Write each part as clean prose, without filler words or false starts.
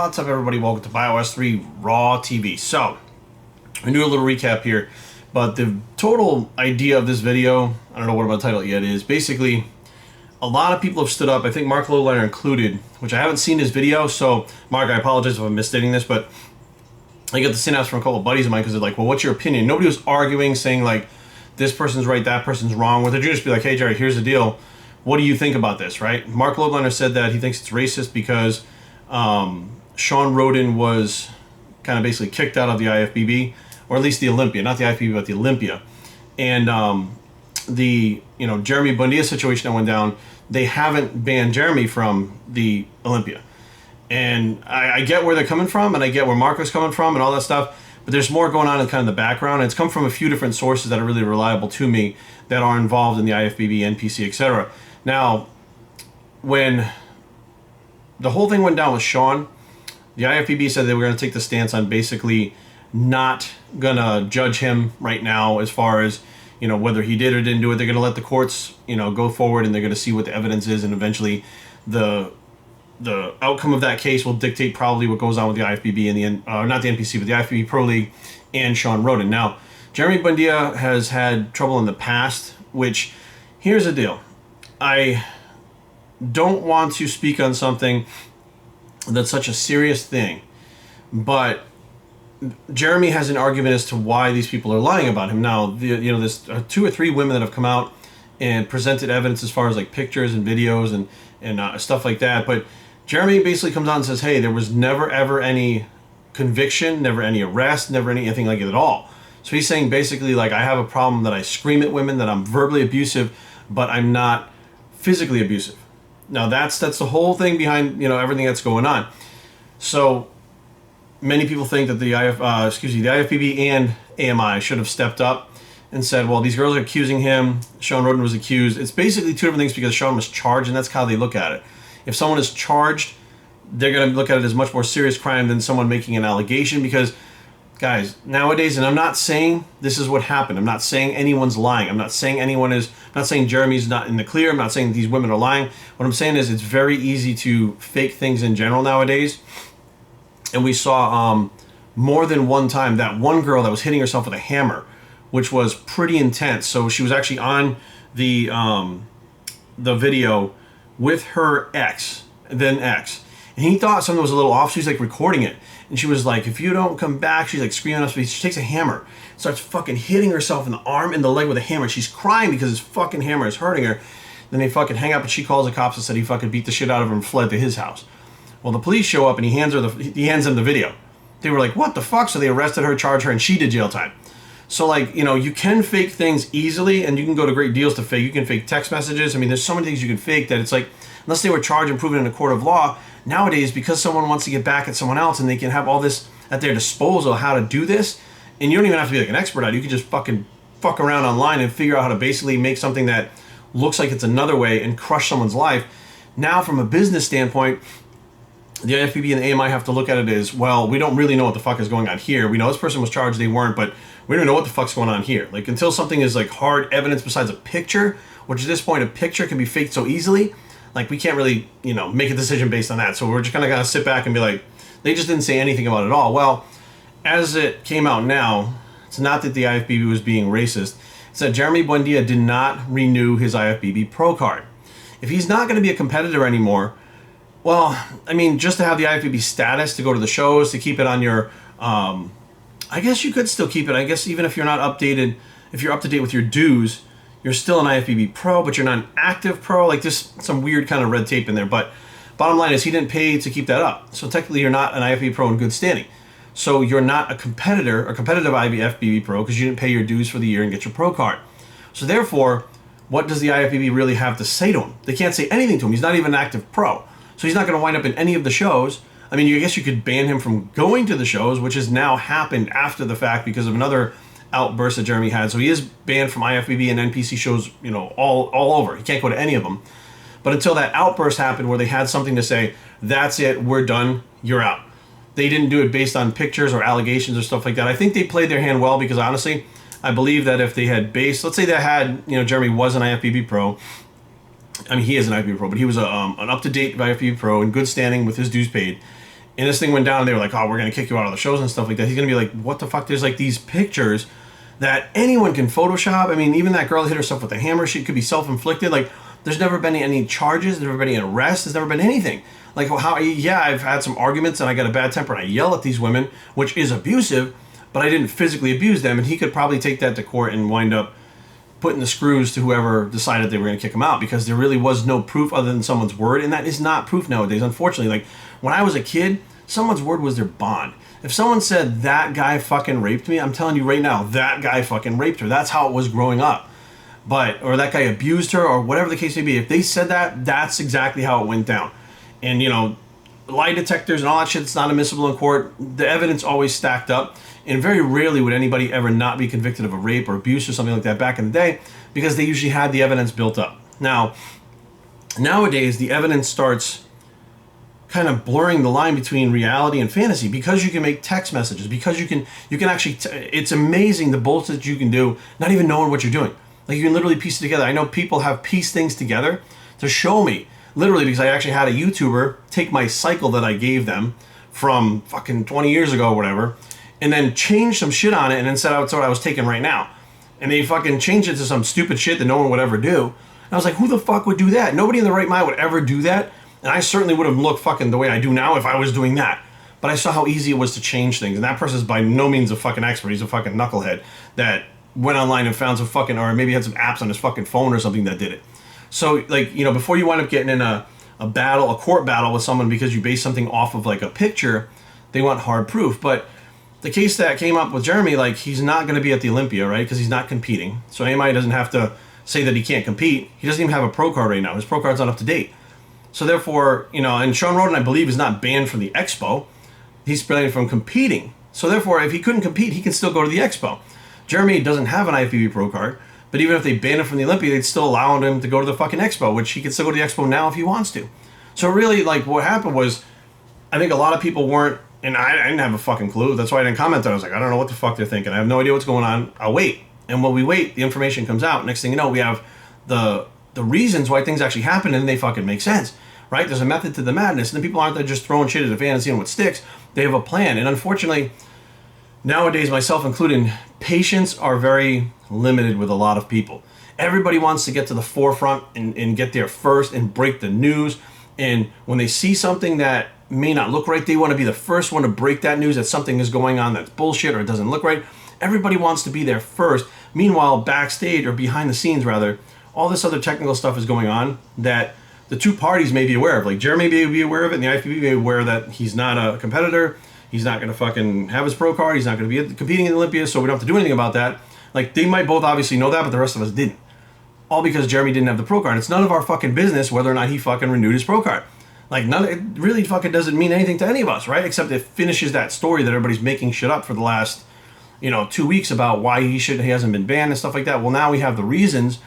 What's up, everybody? Welcome to BioS 3 Raw TV. So, I'm do a little recap here, but the total idea of this video, I don't know what I'm going to title it yet, is basically a lot of people have stood up, I think Mark Lowliner included, which I haven't seen his video, so Mark, I apologize if I'm misstating this, but I get the synapse from a couple of buddies of mine because they're like, well, what's your opinion? Nobody was arguing, saying like, this person's right, that person's wrong. What they'd just be like, hey, Jerry, here's the deal. What do you think about this, right? Mark Lowliner said that he thinks it's racist because Sean Roden was kind of basically kicked out of the IFBB, or at least the Olympia, not the IFBB, but the Olympia. And the Jermey Buendia situation that went down, they haven't banned Jermey from the Olympia. And I get where they're coming from, and I get where Mark was coming from and all that stuff, but there's more going on in kind of the background. And it's come from a few different sources that are really reliable to me that are involved in the IFBB, NPC, etc. Now, when the whole thing went down with Sean, the IFBB said they were going to take the stance on basically not going to judge him right now as far as, whether he did or didn't do it. They're going to let the courts, go forward, and they're going to see what the evidence is, and eventually the outcome of that case will dictate probably what goes on with the IFBB and the not the NPC, but the IFBB Pro League and Sean Roden. Now, Jermey Buendia has had trouble in the past, which, here's the deal. I don't want to speak on something that's such a serious thing, but Jermey has an argument as to why these people are lying about him. Now, there's 2 or 3 women that have come out and presented evidence as far as like pictures and videos and stuff like that, but Jermey basically comes out and says, hey, there was never ever any conviction, never any arrest, never anything like it at all. So he's saying basically, like, I have a problem that I scream at women, that I'm verbally abusive, but I'm not physically abusive. Now that's the whole thing behind everything that's going on. So many people think that the IFBB and AMI should have stepped up and said, well, these girls are accusing him, Sean Roden was accused. It's basically 2 different things because Sean was charged, and that's how they look at it. If someone is charged, they're going to look at it as much more serious crime than someone making an allegation, because guys, nowadays, and I'm not saying this is what happened. I'm not saying anyone's lying. I'm not saying Jeremy's not in the clear. I'm not saying these women are lying. What I'm saying is it's very easy to fake things in general nowadays. And we saw more than one time that one girl that was hitting herself with a hammer, which was pretty intense. So she was actually on the video with her ex, then ex. And he thought something was a little off, so he's like recording it. And she was like, if you don't come back, she's like screaming at us. She takes a hammer, starts fucking hitting herself in the arm and the leg with a hammer. She's crying because his fucking hammer is hurting her. Then they fucking hang up, and she calls the cops and said he fucking beat the shit out of her and fled to his house. Well, the police show up and he hands them the video. They were like, what the fuck? So they arrested her, charged her, and she did jail time. So like, you can fake things easily, and you can go to great deals to fake. You can fake text messages. I mean, there's so many things you can fake that it's like, unless they were charged and proven in a court of law, nowadays, because someone wants to get back at someone else and they can have all this at their disposal how to do this, and you don't even have to be like an expert at it. You can just fucking fuck around online and figure out how to basically make something that looks like it's another way and crush someone's life. Now, from a business standpoint, the IFBB and the AMI have to look at it as, well, we don't really know what the fuck is going on here. We know this person was charged, they weren't, but we don't know what the fuck's going on here. Like, until something is like hard evidence besides a picture, which at this point a picture can be faked so easily, like, we can't really, make a decision based on that. So we're just kind of gotta sit back and be like, they just didn't say anything about it at all. Well, as it came out now, it's not that the IFBB was being racist. It's that Jermey Buendia did not renew his IFBB Pro card. If he's not going to be a competitor anymore, well, I mean, just to have the IFBB status, to go to the shows, to keep it on your, I guess you could still keep it. I guess even if you're not updated, if you're up to date with your dues, you're still an IFBB Pro, but you're not an active Pro. Like, there's some weird kind of red tape in there. But bottom line is, he didn't pay to keep that up. So technically, you're not an IFBB Pro in good standing. So you're not a competitor, a competitive IFBB Pro, because you didn't pay your dues for the year and get your Pro card. So therefore, what does the IFBB really have to say to him? They can't say anything to him. He's not even an active Pro. So he's not going to wind up in any of the shows. I mean, I guess you could ban him from going to the shows, which has now happened after the fact because of another outburst that Jermey had. So he is banned from IFBB and NPC shows, all over. He can't go to any of them. But until that outburst happened where they had something to say, that's it, we're done, you're out. They didn't do it based on pictures or allegations or stuff like that. I think they played their hand well because, honestly, I believe that if they had based, let's say they had, Jermey was an IFBB Pro. I mean, he is an IFBB Pro, but he was an up-to-date IFBB Pro in good standing with his dues paid. and this thing went down and they were like, oh, we're going to kick you out of the shows and stuff like that, he's going to be like, what the fuck? There's like these pictures that anyone can Photoshop. I mean, even that girl that hit herself with a hammer, she could be self-inflicted. Like, there's never been any charges, there's never been any arrests, there's never been anything. Like, how, yeah, I've had some arguments and I got a bad temper and I yell at these women, which is abusive, but I didn't physically abuse them, and he could probably take that to court and wind up putting the screws to whoever decided they were going to kick him out, because there really was no proof other than someone's word, and that is not proof nowadays, unfortunately. Like, when I was a kid, someone's word was their bond. If someone said, that guy fucking raped me, I'm telling you right now, that guy fucking raped her. That's how it was growing up. But, or that guy abused her, or whatever the case may be. If they said that, that's exactly how it went down. And, you know, lie detectors and all that shit, it's not admissible in court. The evidence always stacked up. And very rarely would anybody ever not be convicted of a rape or abuse or something like that back in the day, because they usually had the evidence built up. Now, nowadays, the evidence starts kind of blurring the line between reality and fantasy, because you can make text messages, because you can actually, it's amazing the bullshit you can do, not even knowing what you're doing. Like, you can literally piece it together. I know people have pieced things together to show me, literally, because I actually had a YouTuber take my cycle that I gave them from fucking 20 years ago or whatever, and then change some shit on it, and then said that's what I was taking right now. And they fucking changed it to some stupid shit that no one would ever do. And I was like, who the fuck would do that? Nobody in their right mind would ever do that. And I certainly would have looked fucking the way I do now if I was doing that. But I saw how easy it was to change things. And that person's by no means a fucking expert. He's a fucking knucklehead that went online and found some fucking, or maybe had some apps on his fucking phone or something that did it. So, like, you know, before you wind up getting in a battle, a court battle with someone because you base something off of like a picture, they want hard proof. But the case that came up with Jermey, like, he's not going to be at the Olympia, right? Because he's not competing. So AMI doesn't have to say that he can't compete. He doesn't even have a pro card right now. His pro card's not up to date. So therefore, you know, and Sean Roden, I believe, is not banned from the Expo. He's banned from competing. So therefore, if he couldn't compete, he can still go to the Expo. Jermey doesn't have an IFBB pro card, but even if they banned him from the Olympia, they'd still allow him to go to the fucking Expo, which he can still go to the Expo now if he wants to. So really, like, what happened was, I think a lot of people weren't, and I didn't have a fucking clue. That's why I didn't comment on it. I was like, I don't know what the fuck they're thinking. I have no idea what's going on. I'll wait. And when we wait, the information comes out. Next thing you know, we have the reasons why things actually happen, and they fucking make sense, right? There's a method to the madness, and the people aren't there just throwing shit at a fan and seeing what sticks. They have a plan. And unfortunately, nowadays, myself included, patients are very limited with a lot of people. Everybody wants to get to the forefront and get there first and break the news. And when they see something that may not look right, they want to be the first one to break that news that something is going on that's bullshit or it doesn't look right. Everybody wants to be there first. Meanwhile, backstage, or behind the scenes rather, all this other technical stuff is going on that the two parties may be aware of. Like, Jermey may be aware of it, and the IFBB may be aware that he's not a competitor. He's not going to fucking have his pro card. He's not going to be competing in the Olympia, so we don't have to do anything about that. Like, they might both obviously know that, but the rest of us didn't. All because Jermey didn't have the pro card. It's none of our fucking business whether or not he fucking renewed his pro card. Like, it really fucking doesn't mean anything to any of us, right? Except it finishes that story that everybody's making shit up for the last, 2 weeks about why he hasn't been banned and stuff like that. Well, now we have the reasons,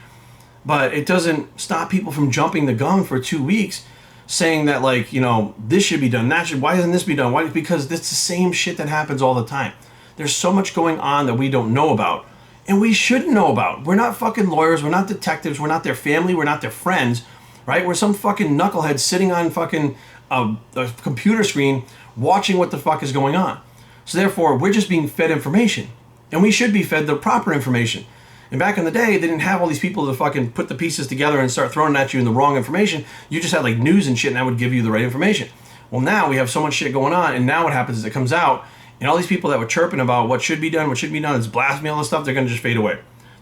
but it doesn't stop people from jumping the gun for 2 weeks saying that, like, this should be done, why doesn't this be done? Why? Because it's the same shit that happens all the time. There's so much going on that we don't know about, and we shouldn't know about. We're not fucking lawyers, we're not detectives, we're not their family, we're not their friends, right? We're some fucking knucklehead sitting on fucking a computer screen watching what the fuck is going on. So therefore, we're just being fed information, and we should be fed the proper information. And back in the day, they didn't have all these people to fucking put the pieces together and start throwing at you in the wrong information. You just had like news and shit, and that would give you the right information. Well, now we have so much shit going on, and now what happens is it comes out, and all these people that were chirping about what should be done, it's blasphemy, all this stuff, they're going to just fade away.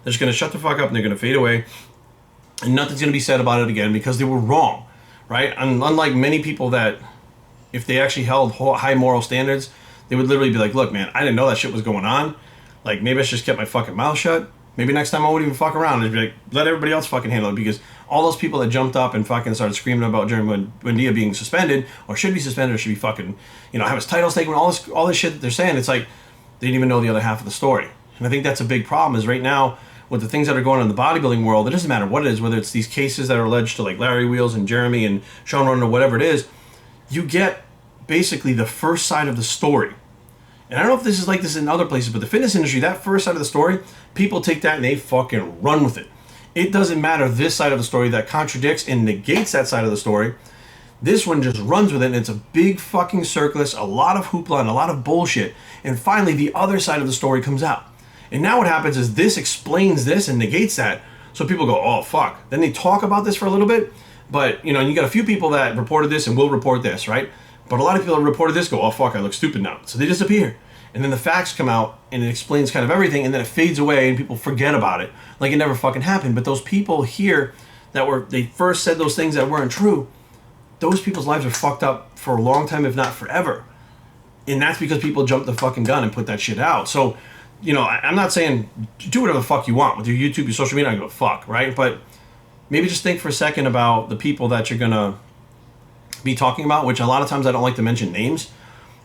They're just going to shut the fuck up, and they're going to fade away, and nothing's going to be said about it again because they were wrong, right? And unlike many people that, if they actually held high moral standards, they would literally be like, look, man, I didn't know that shit was going on. Like, maybe I should just kept my fucking mouth shut. Maybe next time I wouldn't even fuck around. I'd be like, let everybody else fucking handle it. Because all those people that jumped up and fucking started screaming about Jermey Buendia being suspended, or should be suspended, or should be fucking, have his titles taken, all this shit that they're saying, it's like, they didn't even know the other half of the story. And I think that's a big problem, is right now, with the things that are going on in the bodybuilding world, it doesn't matter what it is, whether it's these cases that are alleged to, like, Larry Wheels and Jermey and Sean Roden or whatever it is, you get basically the first side of the story. And I don't know if this is like this in other places, but the fitness industry, that first side of the story, people take that and they fucking run with it. It doesn't matter this side of the story that contradicts and negates that side of the story. This one just runs with it, and it's a big fucking circus, a lot of hoopla, and a lot of bullshit. And finally, the other side of the story comes out. And now what happens is this explains this and negates that. So people go, oh, fuck. Then they talk about this for a little bit. But, you know, and you got a few people that reported this and will report this, right? But a lot of people that reported this go, oh, fuck, I look stupid now. So they disappear. And then the facts come out, and it explains kind of everything, and then it fades away, and people forget about it. Like it never fucking happened. But those people here they first said those things that weren't true, those people's lives are fucked up for a long time, if not forever. And that's because people jumped the fucking gun and put that shit out. So, you know, I'm not saying do whatever the fuck you want with your YouTube, your social media, I give a fuck, right? But maybe just think for a second about the people that you're going to be talking about, which a lot of times I don't like to mention names.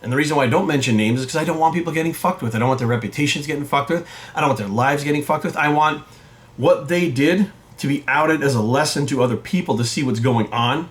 And the reason why I don't mention names is because I don't want people getting fucked with. I don't want their reputations getting fucked with. I don't want their lives getting fucked with. I want what they did to be outed as a lesson to other people to see what's going on.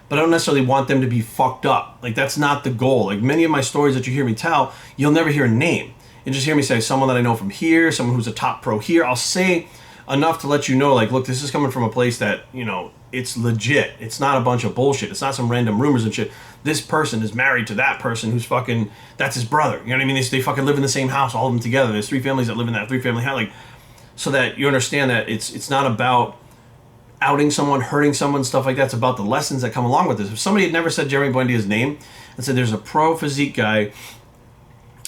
But I don't necessarily want them to be fucked up. Like, that's not the goal. Like, many of my stories that you hear me tell, you'll never hear a name. You just hear me say someone that I know from here, someone who's a top pro here. I'll say enough to let you know, like, look, this is coming from a place that, you know, it's legit. It's not a bunch of bullshit. It's not some random rumors and shit. This person is married to that person who's fucking, that's his brother. You know what I mean? They fucking live in the same house, all of them together. There's 3 families that live in that 3-family house. Like, so that you understand that it's not about outing someone, hurting someone, stuff like that. It's about the lessons that come along with this. If somebody had never said Jeremy Buendia's name and said there's a pro physique guy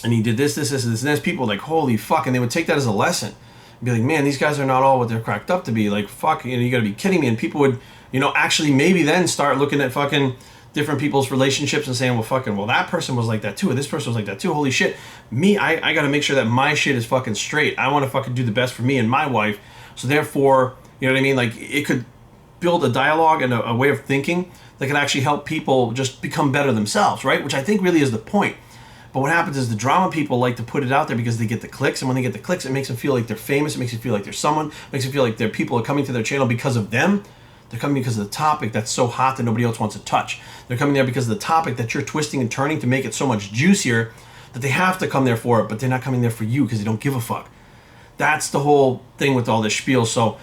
and he did this, and there's people like, holy fuck, and they would take that as a lesson and be like, man, these guys are not all what they're cracked up to be. Like, fuck, you know, you gotta be kidding me. And people would, you know, actually maybe then start looking at fucking different people's relationships and saying, well, that person was like that too, or this person was like that too. Holy shit. Me, I gotta make sure that my shit is fucking straight. I wanna fucking do the best for me and my wife. So therefore, you know what I mean? Like, it could build a dialogue and a way of thinking that could actually help people just become better themselves, right? Which I think really is the point. But what happens is the drama people like to put it out there because they get the clicks, and when they get the clicks, it makes them feel like they're famous, it makes them feel like they're someone, it makes them feel like their people are coming to their channel because of them. They're coming because of the topic that's so hot that nobody else wants to touch. They're coming there because of the topic that you're twisting and turning to make it so much juicier that they have to come there for it, but they're not coming there for you because they don't give a fuck. That's the whole thing with all this spiel. So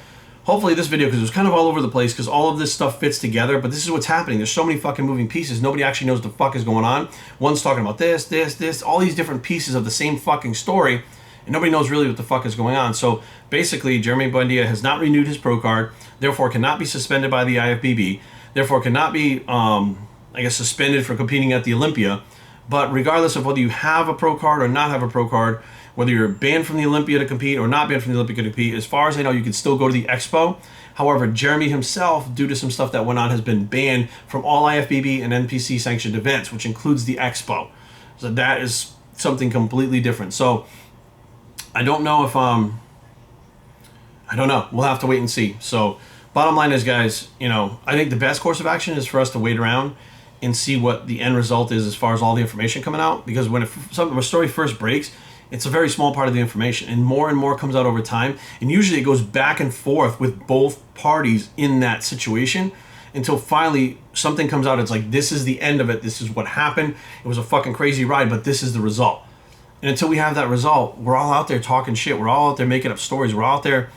hopefully this video, because it was kind of all over the place, because all of this stuff fits together, but this is what's happening. There's so many fucking moving pieces. Nobody actually knows what the fuck is going on. One's talking about this, all these different pieces of the same fucking story, and nobody knows really what the fuck is going on. So basically, Jeremy Buendia has not renewed his pro card, therefore cannot be suspended by the IFBB, therefore cannot be, I guess, suspended for competing at the Olympia. But regardless of whether you have a pro card or not have a pro card, whether you're banned from the Olympia to compete or not banned from the Olympia to compete, as far as I know, you can still go to the Expo. However, Jeremy himself, due to some stuff that went on, has been banned from all IFBB and NPC sanctioned events, which includes the Expo. So that is something completely different. So I don't know if, I don't know. We'll have to wait and see. So bottom line is, guys, you know, I think the best course of action is for us to wait around and see what the end result is as far as all the information coming out. Because when a story first breaks, it's a very small part of the information, and more comes out over time, and usually it goes back and forth with both parties in that situation until finally something comes out. It's like, this is the end of it, this is what happened, it was a fucking crazy ride, but this is the result. And until we have that result, we're all out there talking shit, we're all out there making up stories, we're out there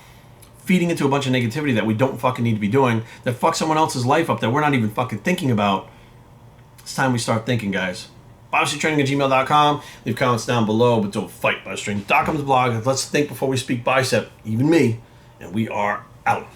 feeding into a bunch of negativity that we don't fucking need to be doing, that fucks someone else's life up that we're not even fucking thinking about. It's time we start thinking, guys. BicepTraining@gmail.com. Leave comments down below, but don't fight. BicepTraining.com is the blog. Let's think before we speak bicep. Even me. And we are out.